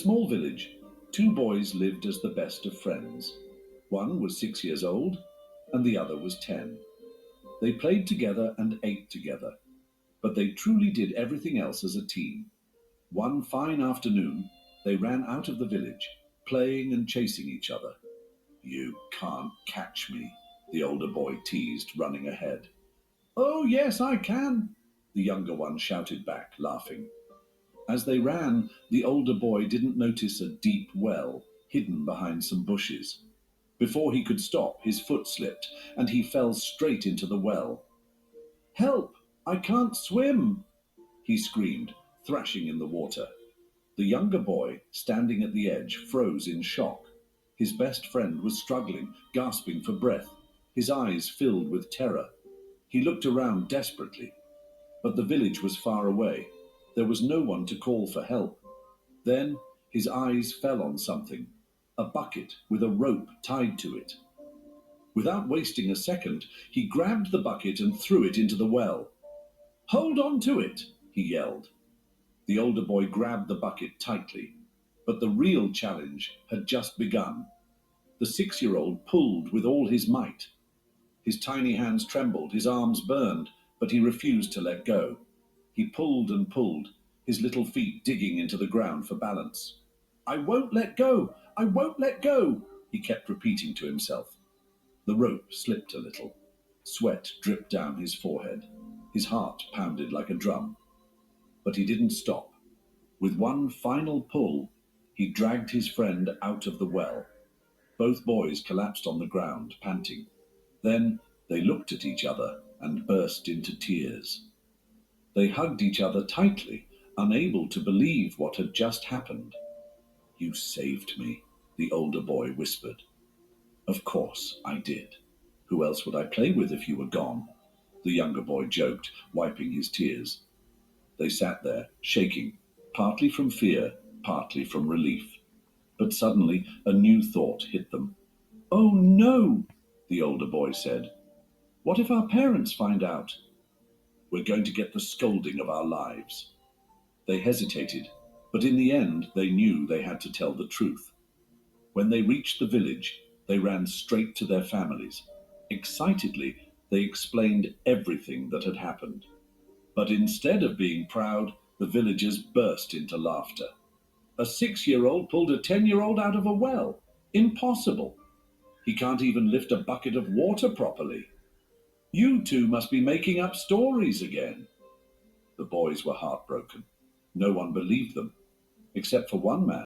small village, two boys lived as the best of friends. One was 6 years old, and the other was 10. They played together and ate together, but they truly did everything else as a team. One fine afternoon, they ran out of the village, playing and chasing each other. "You can't catch me," the older boy teased, running ahead. "Oh, yes, I can," the younger one shouted back, laughing. As they ran, the older boy didn't notice a deep well hidden behind some bushes. Before he could stop, his foot slipped, and he fell straight into the well. "Help! I can't swim!" he screamed, thrashing in the water. The younger boy, standing at the edge, froze in shock. His best friend was struggling, gasping for breath, his eyes filled with terror. He looked around desperately, but the village was far away. There was no one to call for help. Then his eyes fell on something, a bucket with a rope tied to it. Without wasting a second, he grabbed the bucket and threw it into the well. "Hold on to it!" he yelled. The older boy grabbed the bucket tightly, but the real challenge had just begun. The 6-year-old pulled with all his might. His tiny hands trembled, his arms burned, but he refused to let go. He pulled and pulled, his little feet digging into the ground for balance. "I won't let go! I won't let go!" he kept repeating to himself. The rope slipped a little. Sweat dripped down his forehead. His heart pounded like a drum. But he didn't stop. With one final pull, he dragged his friend out of the well. Both boys collapsed on the ground, panting. Then they looked at each other and burst into tears. They hugged each other tightly, unable to believe what had just happened. "You saved me," the older boy whispered. "Of course I did. Who else would I play with if you were gone?" the younger boy joked, wiping his tears. They sat there, shaking, partly from fear, partly from relief. But suddenly a new thought hit them. "Oh no," the older boy said. "What if our parents find out? We're going to get the scolding of our lives." They hesitated, but in the end they knew they had to tell the truth. When they reached the village, they ran straight to their families. Excitedly, they explained everything that had happened. But instead of being proud, the villagers burst into laughter. "A 6-year-old pulled a 10-year-old out of a well. Impossible. He can't even lift a bucket of water properly. You two must be making up stories again." The boys were heartbroken. No one believed them, except for one man.